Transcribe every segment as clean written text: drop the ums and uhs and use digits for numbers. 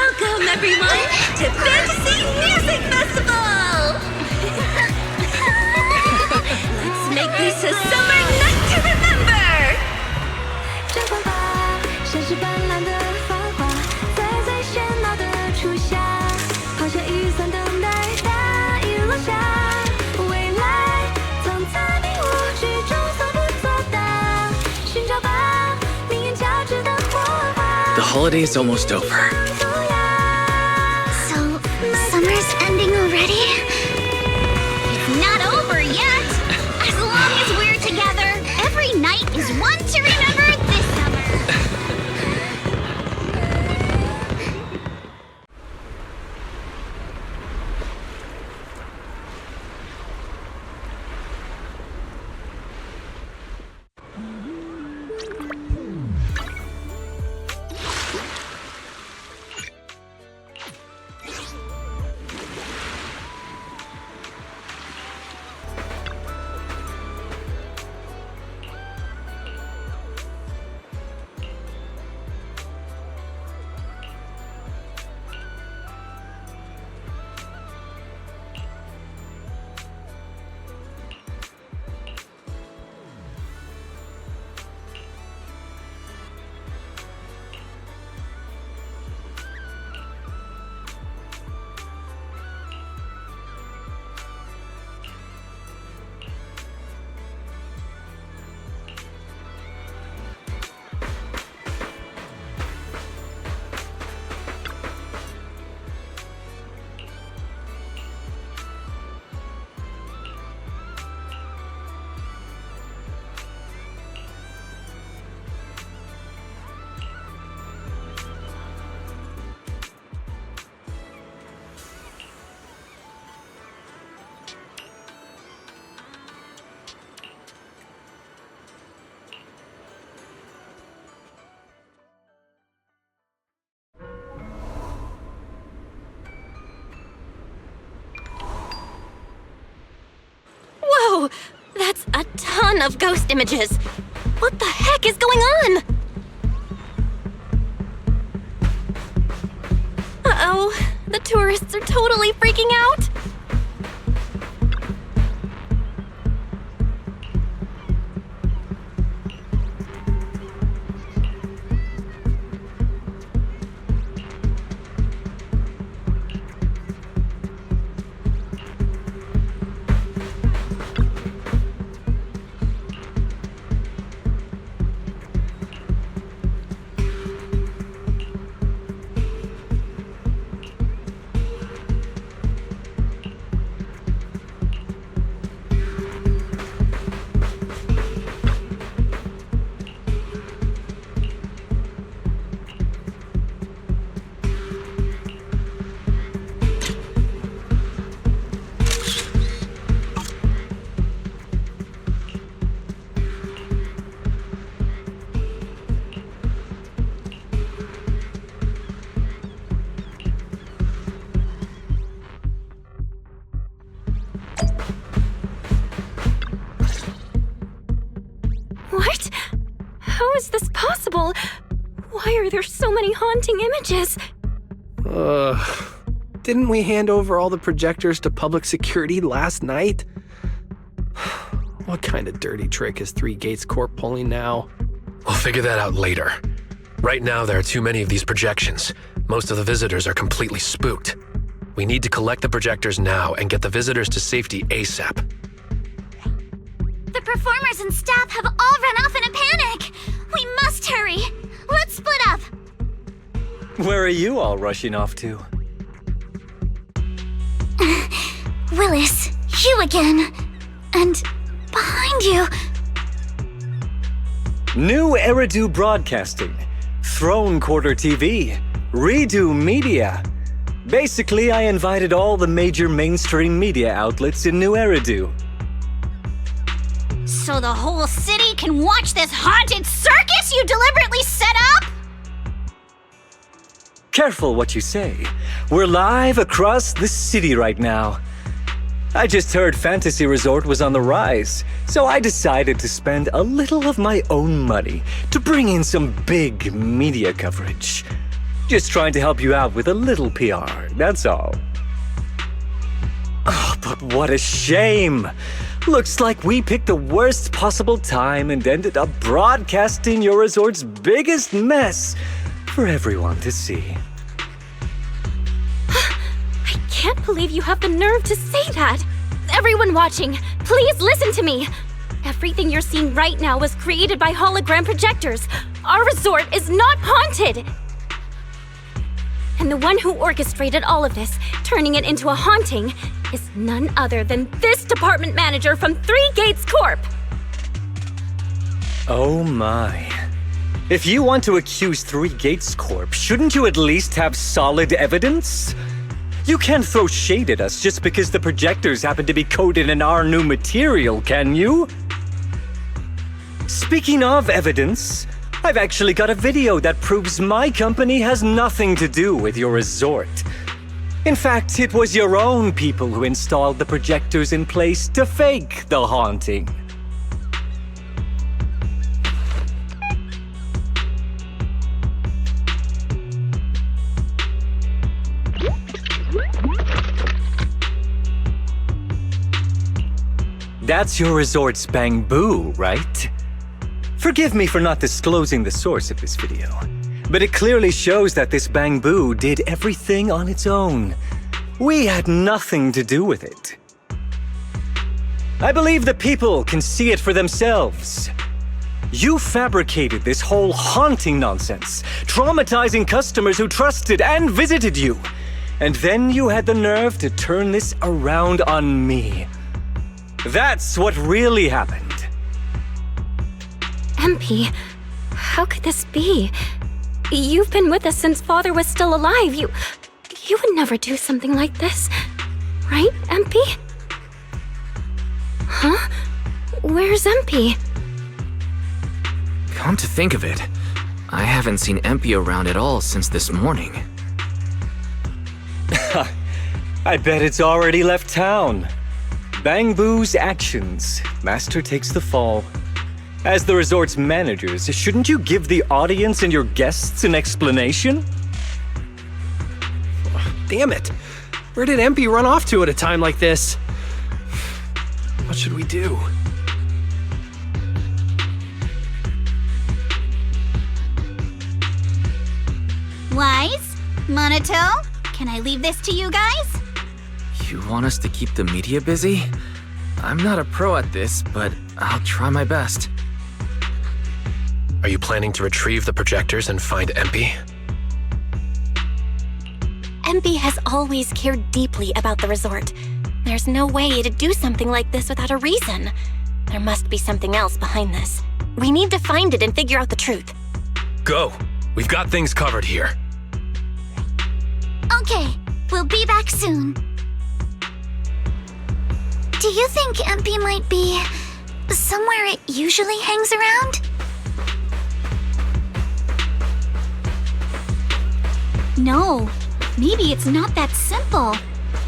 Welcome, everyone, to Fantasy Music Festival! Let's make this a summer night to remember! 绽放吧，闪闪斑斓的繁华，在最喧闹的初夏，抛下雨伞，等待大雨落下。未来藏在迷雾之中，所不作答，寻找吧，命运交织的火花。The holiday's almost over. So, summer's ending already? It's not over yet! As long as we're together, every night is one to remember this summer! Whoa! That's a ton of ghost images! What the heck is going on? Uh-oh, the tourists are totally freaking out! What? How is this possible? Why are there so many haunting images? Didn't we hand over all the projectors to public security last night? What kind of dirty trick is Three Gates Corp pulling now? We'll figure that out later. Right now, there are too many of these projections. Most of the visitors are completely spooked. We need to collect the projectors now and get the visitors to safety ASAP. The performers and staff have all run off in a panic! We must hurry! Let's split up! Where are you all rushing off to? Willis, you again. And behind you. New Eridu Broadcasting, Throne Quarter TV, Redo Media. Basically, I invited all the major mainstream media outlets in New Eridu. So the whole city can watch this haunted circus you deliberately set up? Careful what you say. We're live across the city right now. I just heard Fantasy Resort was on the rise, so I decided to spend a little of my own money to bring in some big media coverage. Just trying to help you out with a little PR, that's all. Oh, but what a shame! Looks like we picked the worst possible time and ended up broadcasting your resort's biggest mess for everyone to see. I can't believe you have the nerve to say that. Everyone watching, please listen to me. Everything you're seeing right now was created by hologram projectors. Our resort is not haunted. And the one who orchestrated all of this, turning it into a haunting, is none other than this department manager from Three Gates Corp. Oh my. If you want to accuse Three Gates Corp, shouldn't you at least have solid evidence? You can't throw shade at us just because the projectors happen to be coated in our new material, can you? Speaking of evidence, I've actually got a video that proves my company has nothing to do with your resort. In fact, it was your own people who installed the projectors in place to fake the haunting. That's your resort's bamboo, right? Forgive me for not disclosing the source of this video, but it clearly shows that this bamboo did everything on its own. We had nothing to do with it. I believe the people can see it for themselves. You fabricated this whole haunting nonsense, traumatizing customers who trusted and visited you. And then you had the nerve to turn this around on me. That's what really happened. Empy, how could this be? You've been with us since Father was still alive. You would never do something like this, right, Empy? Huh? Where's Empy? Come to think of it, I haven't seen Empy around at all since this morning. I bet it's already left town. Bamboo's actions. Master takes the fall. As the resort's managers, shouldn't you give the audience and your guests an explanation? Damn it! Where did Empy run off to at a time like this? What should we do? Wise? Manato? Can I leave this to you guys? You want us to keep the media busy? I'm not a pro at this, but I'll try my best. Are you planning to retrieve the projectors and find Empy? Empy has always cared deeply about the resort. There's no way to do something like this without a reason. There must be something else behind this. We need to find it and figure out the truth. Go! We've got things covered here. Okay, we'll be back soon. Do you think Empy might be somewhere it usually hangs around? No, maybe it's not that simple.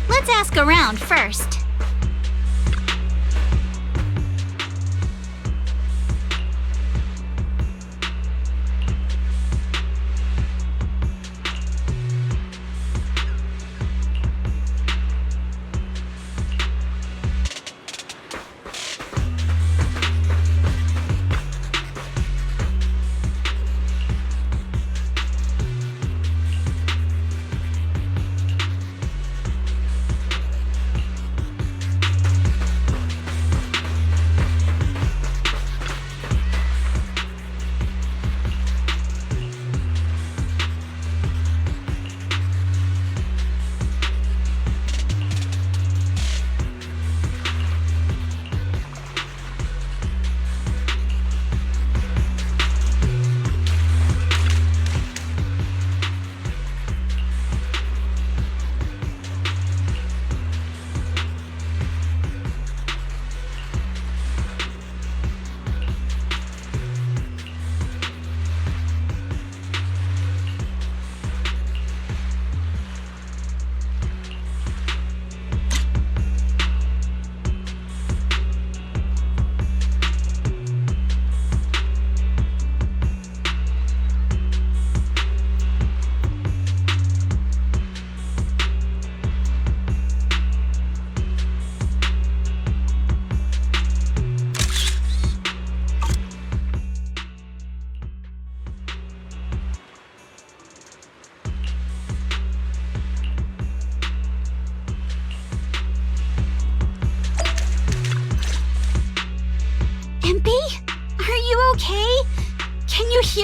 Let's ask around first.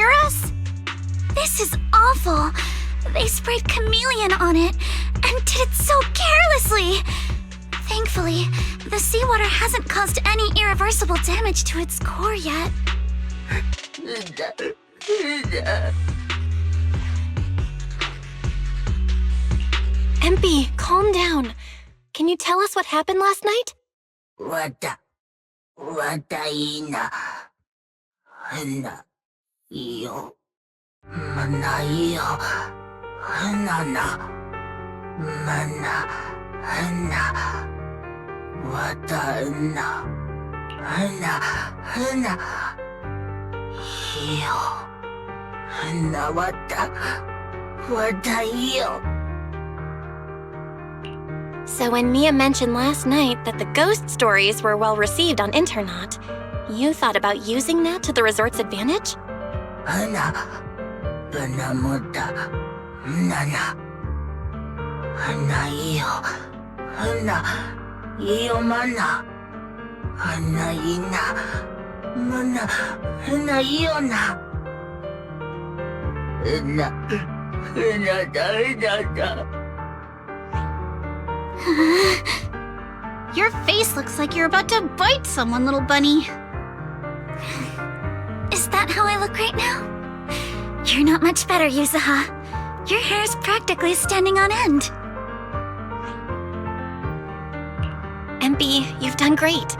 hear us? This is awful. They sprayed chameleon on it, and did it so carelessly. Thankfully, the seawater hasn't caused any irreversible damage to its core yet. Empy, calm down. Can you tell us what happened last night? So when Mia mentioned last night that the ghost stories were well received on Internet, you thought about using that to the resort's advantage? Your face looks like you're about to bite someone, little bunny. Is that how I look right now? You're not much better, YUZUHA. Your hair's practically standing on end. Empy, you've done great.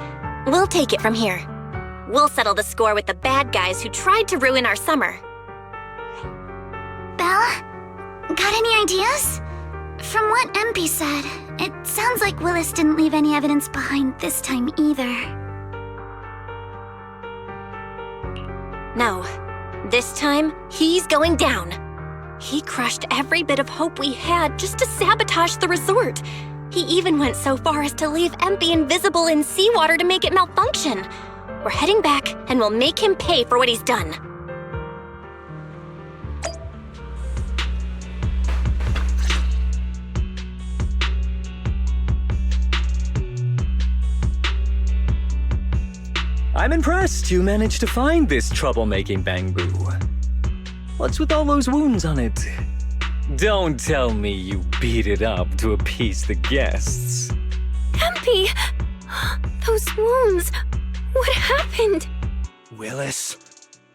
We'll take it from here. We'll settle the score with the bad guys who tried to ruin our summer. Belle? Got any ideas? From what Empy said, it sounds like Willis didn't leave any evidence behind this time either. No. This time, he's going down. He crushed every bit of hope we had just to sabotage the resort. He even went so far as to leave Empy invisible in seawater to make it malfunction. We're heading back, and we'll make him pay for what he's done. I'm impressed you managed to find this troublemaking bamboo. What's with all those wounds on it? Don't tell me you beat it up to appease the guests. Empy! Those wounds! What happened? Willis,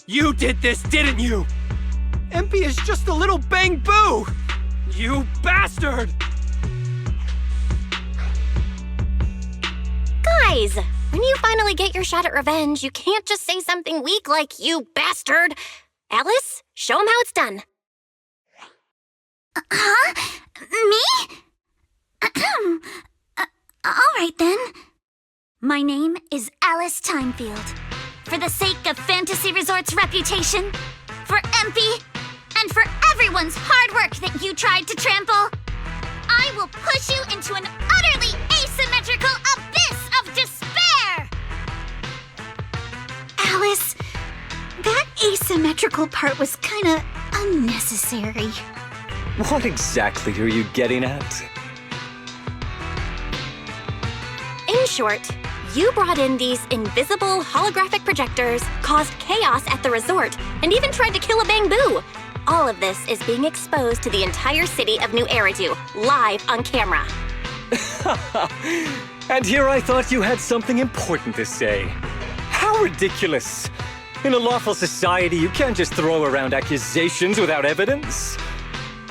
you did this, didn't you? Empy is just a little bamboo! You bastard! Guys! When you finally get your shot at revenge, you can't just say something weak like, "You bastard!" Alice, show him how it's done. Huh? Me? Alright then. My name is Alice Timefield. For the sake of Fantasy Resort's reputation, for Empy, and for everyone's hard work that you tried to trample, I will push you into an utterly asymmetrical abyss of despair! Alice, that asymmetrical part was kinda unnecessary. What exactly are you getting at? In short, you brought in these invisible holographic projectors, caused chaos at the resort, and even tried to kill a bamboo. All of this is being exposed to the entire city of New Eridu, live on camera. And here I thought you had something important to say. How ridiculous! In a lawful society, you can't just throw around accusations without evidence.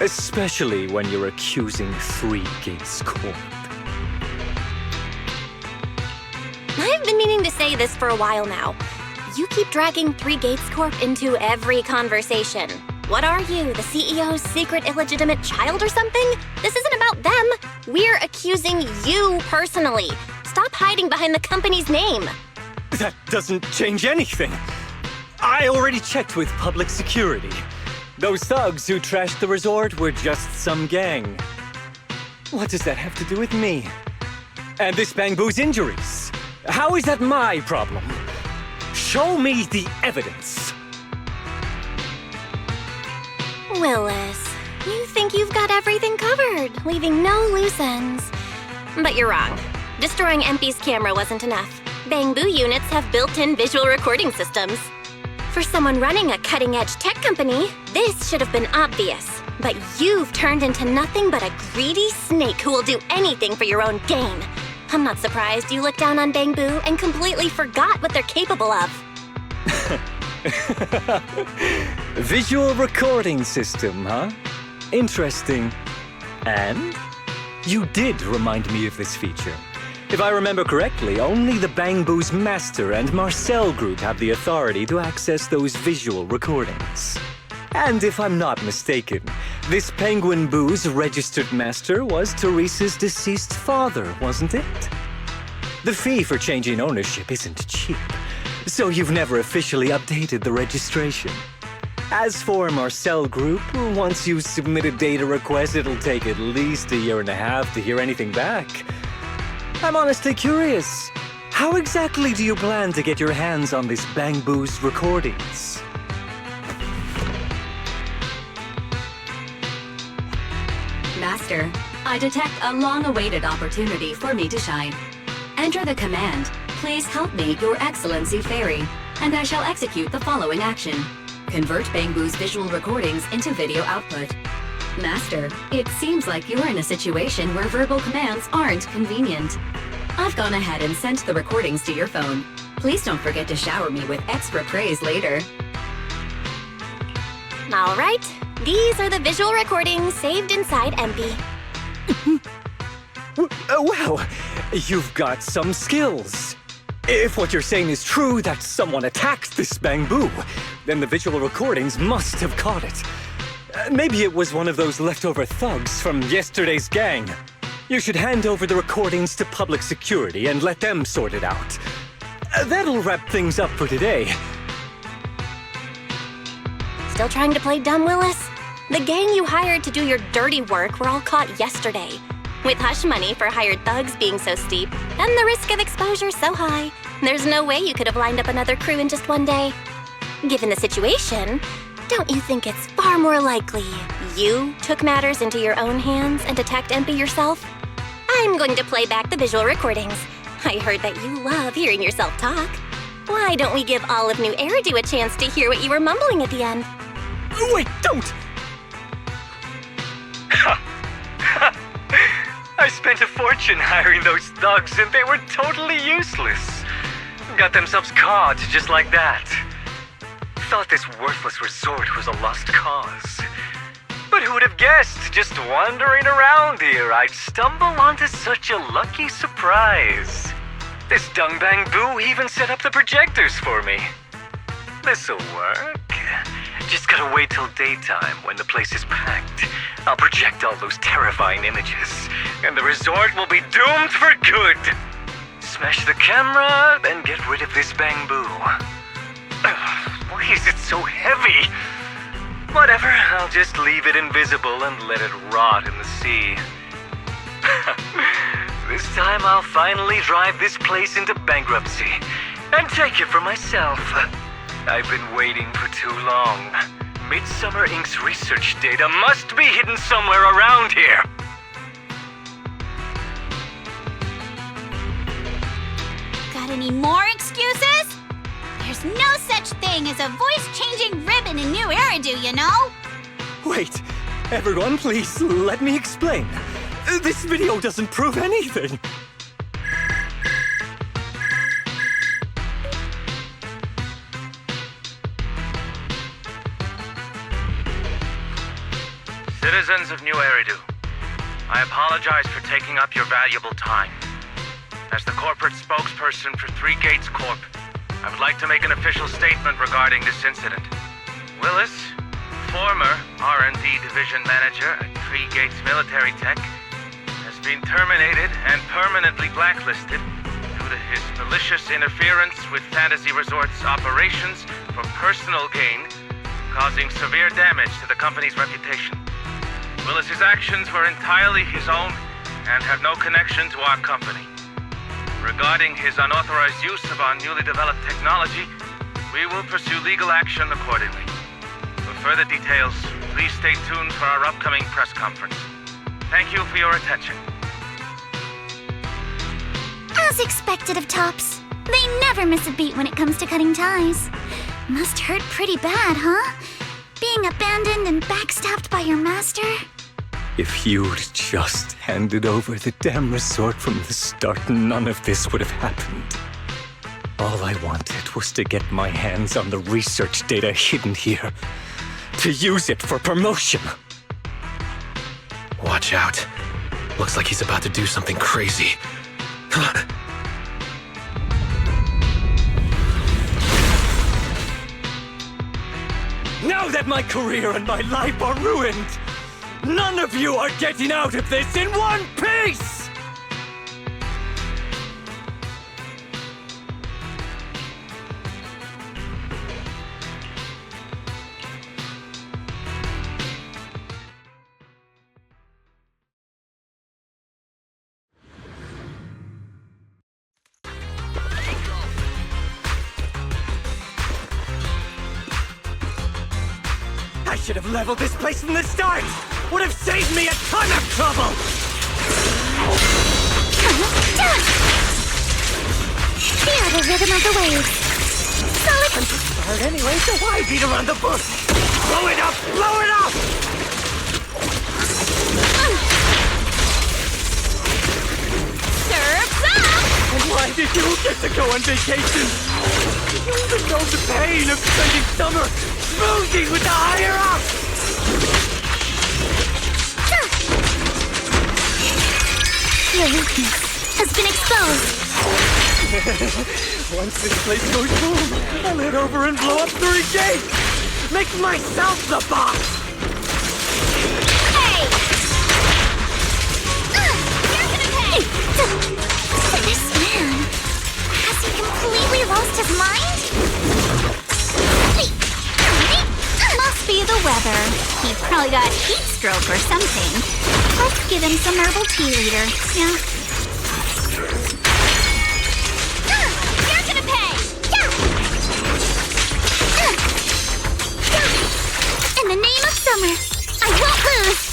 Especially when you're accusing Three Gates Corp. I've been meaning to say this for a while now. You keep dragging Three Gates Corp into every conversation. What are you, the CEO's secret illegitimate child or something? This isn't about them. We're accusing you personally. Stop hiding behind the company's name. That doesn't change anything. I already checked with public security. Those thugs who trashed the resort were just some gang. What does that have to do with me? And this bamboo's injuries? How is that my problem? Show me the evidence. Willis, you think you've got everything covered, leaving no loose ends. But you're wrong. Destroying Empy's camera wasn't enough. Bamboo units have built-in visual recording systems. For someone running a cutting-edge tech company, this should have been obvious. But you've turned into nothing but a greedy snake who will do anything for your own gain. I'm not surprised you looked down on Bangbu and completely forgot what they're capable of. Visual recording system, huh? Interesting. And? You did remind me of this feature. If I remember correctly, only the Bangbu's master and Marcel group have the authority to access those visual recordings. And if I'm not mistaken, this Penguin Boo's registered master was Teresa's deceased father, wasn't it? The fee for changing ownership isn't cheap, so you've never officially updated the registration. As for Marcel Group, once you submit a data request, it'll take at least 1.5 years to hear anything back. I'm honestly curious. How exactly do you plan to get your hands on this Bangbu's recordings? Master, I detect a long-awaited opportunity for me to shine. Enter the command, "Please help me, Your Excellency Fairy," and I shall execute the following action. Convert Bangbu's visual recordings into video output. Master, it seems like you're in a situation where verbal commands aren't convenient. I've gone ahead and sent the recordings to your phone. Please don't forget to shower me with extra praise later. All right, these are the visual recordings saved inside Empy. Well, you've got some skills. If what you're saying is true, that someone attacked this Bangbu, then the visual recordings must have caught it. Maybe it was one of those leftover thugs from yesterday's gang. You should hand over the recordings to public security and let them sort it out. That'll wrap things up for today. Still trying to play dumb, Willis? The gang you hired to do your dirty work were all caught yesterday. With hush money for hired thugs being so steep, and the risk of exposure so high, there's no way you could have lined up another crew in just one day. Given the situation, don't you think it's far more likely you took matters into your own hands and attacked Empy yourself? I'm going to play back the visual recordings. I heard that you love hearing yourself talk. Why don't we give all of New Eridu a chance to hear what you were mumbling at the end? Wait, don't! I spent a fortune hiring those thugs and they were totally useless. Got themselves caught just like that. Thought this worthless resort was a lost cause. But who would have guessed, just wandering around here, I'd stumble onto such a lucky surprise. This Dung Bangbu even set up the projectors for me. This'll work. Just gotta wait till daytime when the place is packed. I'll project all those terrifying images, and the resort will be doomed for good. Smash the camera, then get rid of this Bangbu. Why is it so heavy? Whatever, I'll just leave it invisible and let it rot in the sea. This time I'll finally drive this place into bankruptcy and take it for myself. I've been waiting for too long. Midsummer Inc.'s research data must be hidden somewhere around here. Got any more excuses? There's no such thing as a voice-changing ribbon in New Eridu, you know? Wait, everyone, please let me explain. This video doesn't prove anything. Citizens of New Eridu, I apologize for taking up your valuable time. As the corporate spokesperson for Three Gates Corp., I would like to make an official statement regarding this incident. Willis, former R&D division manager at Three Gates Military Tech, has been terminated and permanently blacklisted due to his malicious interference with Fantasy Resort's operations for personal gain, causing severe damage to the company's reputation. Willis's actions were entirely his own and have no connection to our company. Regarding his unauthorized use of our newly developed technology, we will pursue legal action accordingly. For further details, please stay tuned for our upcoming press conference. Thank you for your attention. As expected of Tops, they never miss a beat when it comes to cutting ties. Must hurt pretty bad, huh? Being abandoned and backstabbed by your master? If you'd just handed over the damn resort from the start, none of this would have happened. All I wanted was to get my hands on the research data hidden here, to use it for promotion. Watch out. Looks like he's about to do something crazy. Now that my career and my life are ruined, none of you are getting out of this in one piece! I should have leveled this place from the start! Would have saved me a ton of trouble! Feel the rhythm of the waves. Solid. I'm just tired anyway, so why beat around the bush? Blow it up! Blow it up! Surf's up! And why did you get to go on vacation? Did you even know the pain of spending summer smoozing with the higher-ups? Your weakness has been exposed. Once this place goes boom, I'll head over and blow up 3 gates! Make myself the boss! Hey! You're gonna pay! This man, has he completely lost his mind? Must be the weather. He probably got heat stroke or something. Let's give him some herbal tea later. Yeah. You're gonna pay! In the name of summer, I won't lose!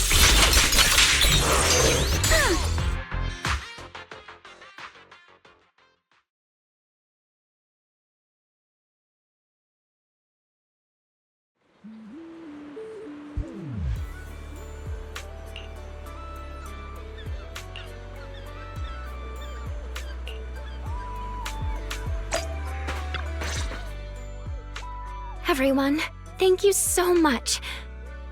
Everyone, thank you so much.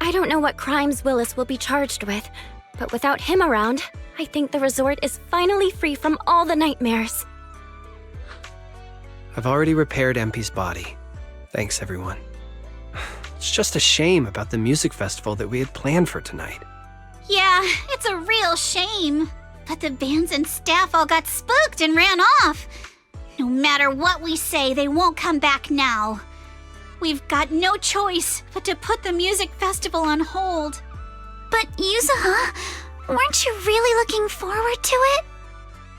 I don't know what crimes Willis will be charged with, but without him around, I think the resort is finally free from all the nightmares. I've already repaired Empy's body. Thanks, everyone. It's just a shame about the music festival that we had planned for tonight. Yeah, it's a real shame. But the bands and staff all got spooked and ran off. No matter what we say, they won't come back now. We've got no choice but to put the music festival on hold. But YUZUHA, weren't you really looking forward to it?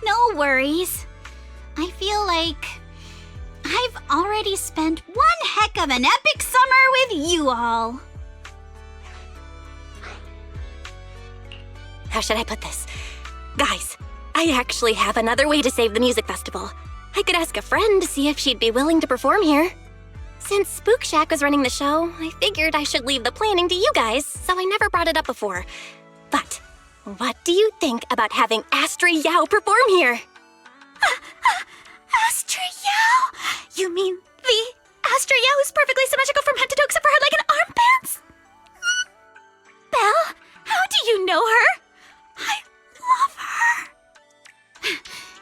No worries. I feel like I've already spent one heck of an epic summer with you all. How should I put this? Guys, I actually have another way to save the music festival. I could ask a friend to see if she'd be willing to perform here. Since Spook Shack was running the show, I figured I should leave the planning to you guys, so I never brought it up before. But what do you think about having Astra Yao perform here? Astra Yao? You mean the Astra Yao who's perfectly symmetrical from head to toe except for her leg and armbands? Belle, how do you know her? I love her.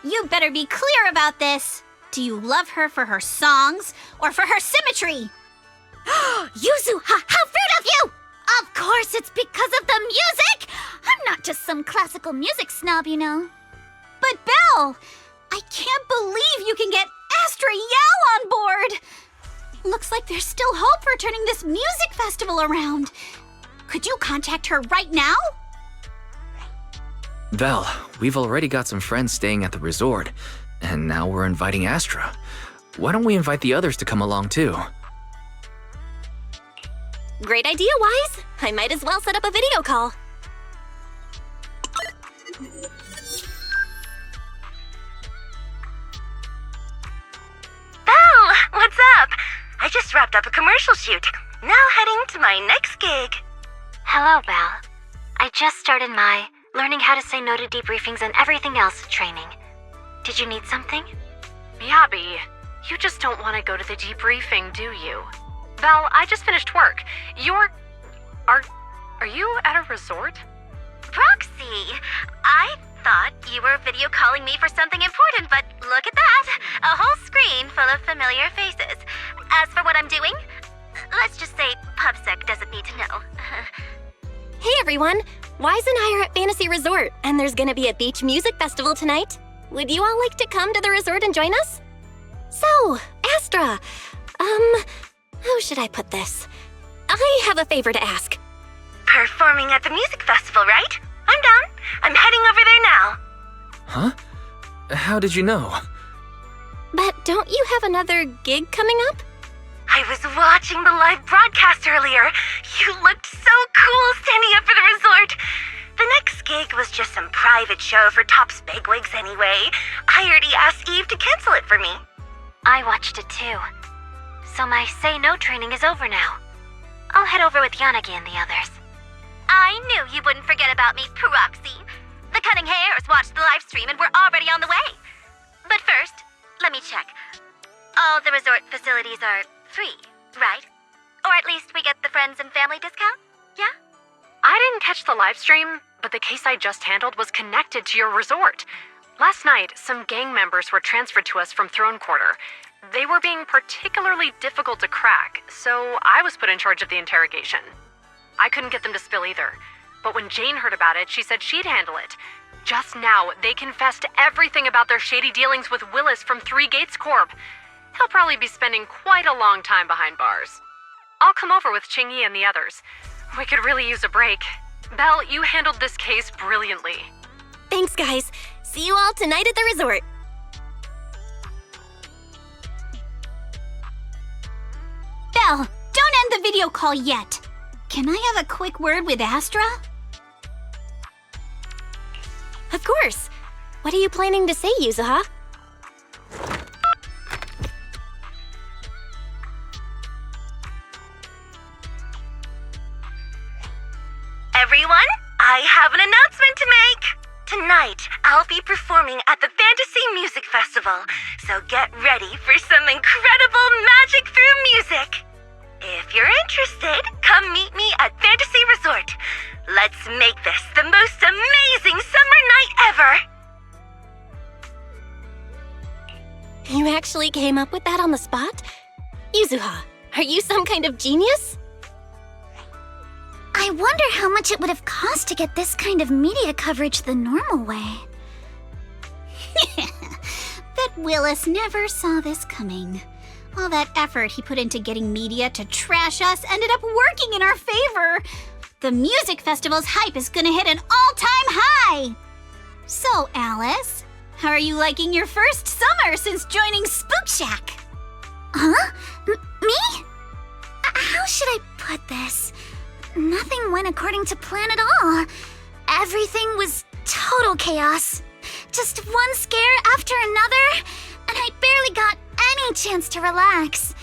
You better be clear about this. Do you love her for her songs or for her symmetry? YUZUHA, how rude of you! Of course it's because of the music! I'm not just some classical music snob, you know. But Belle, I can't believe you can get Astra Yao on board! Looks like there's still hope for turning this music festival around. Could you contact her right now? Belle, we've already got some friends staying at the resort, and now we're inviting Astra. Why don't we invite the others to come along too? Great idea, Wise. I might as well set up a video call. Belle, what's up? I just just wrapped up a commercial shoot. Now heading to my next gig. Hello, Belle. I just started my learning how to say no to debriefings and everything else training. Did you need something? Yabi, you just don't want to go to the debriefing, do you? Belle, I just finished work. Are you at a resort? Proxy, I thought you were video calling me for something important, but look at that! A whole screen full of familiar faces. As for what I'm doing, let's just say PubSec doesn't need to know. Hey everyone! Wise and I are at Fantasy Resort, and there's gonna be a beach music festival tonight. Would you all like to come to the resort and join us? So, Astra, how should I put this? I have a favor to ask. Performing at the music festival, right? I'm down. I'm heading over there now. Huh? How did you know? But don't you have another gig coming up? I was watching the live broadcast earlier. You looked so cool standing up for the resort. The next gig was just some private show for Top's bigwigs anyway. I already asked Eve to cancel it for me. I watched it too. So my say no training is over now. I'll head over with Yanagi and the others. I knew you wouldn't forget about me, Proxy. The Cutting Hairs watched the live stream and we're already on the way. But first, let me check. All the resort facilities are free, right? Or at least we get the friends and family discount? Yeah? I didn't catch the live stream, but the case I just handled was connected to your resort. Last night, some gang members were transferred to us from Throne Quarter. They were being particularly difficult to crack, so I was put in charge of the interrogation. I couldn't get them to spill either, but when Jane heard about it, she said she'd handle it. Just now, they confessed everything about their shady dealings with Willis from Three Gates Corp. He'll probably be spending quite a long time behind bars. I'll come over with Qingyi and the others. We could really use a break. Belle, you handled this case brilliantly. Thanks, guys. See you all tonight at the resort. Belle, don't end the video call yet. Can I have a quick word with Astra? Of course. What are you planning to say, YUZUHA? Everyone, I have an announcement to make. Tonight, I'll be performing at the Fantasy Music Festival, so get ready for some incredible magic through music. If you're interested, come meet me at Fantasy Resort. Let's make this the most amazing summer night ever! You actually came up with that on the spot? YUZUHA, are you some kind of genius? I wonder how much it would have cost to get this kind of media coverage the normal way. Bet Willis never saw this coming. All that effort he put into getting media to trash us ended up working in our favor. The music festival's hype is gonna hit an all-time high! So, Alice, how are you liking your first summer since joining Spook Shack? Huh? Me? How should I put this? Nothing went according to plan at all. Everything was total chaos. Just one scare after another, and I barely got any chance to relax.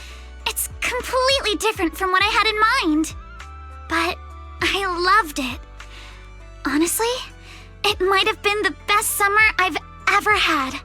It's completely different from what I had in mind. But I loved it. Honestly, it might have been the best summer I've ever had.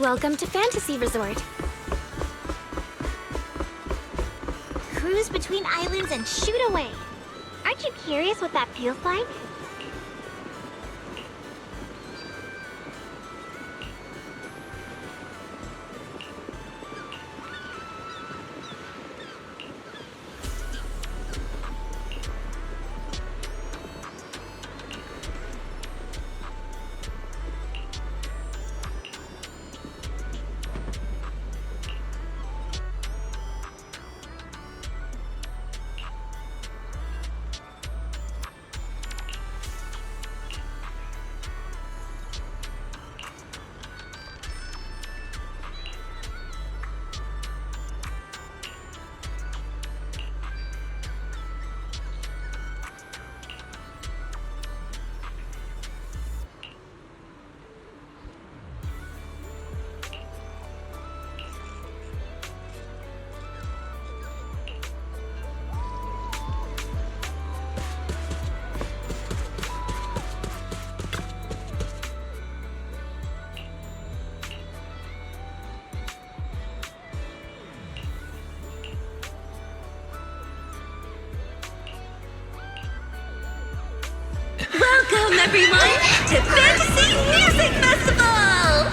Welcome to Fantasy Resort. Cruise between islands and shoot away. Aren't you curious what that feels like? Welcome, everyone, to Fantasy Music Festival!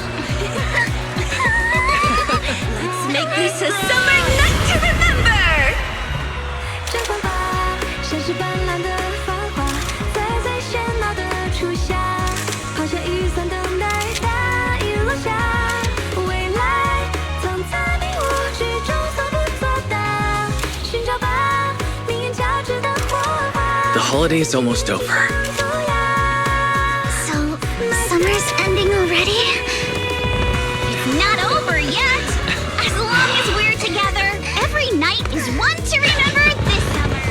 Let's make this a summer night to remember! 绽放吧，像是斑斓的繁华，在最喧闹的初夏，抛下雨伞，等待大雨落下。未来藏在你我之中，所不作答，寻找吧，命运交织的火花。 The holiday is almost over. Summer's ending already? It's not over yet! As long as we're together, every night is one to remember this summer!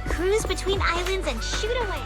Cruise between islands and shoot away.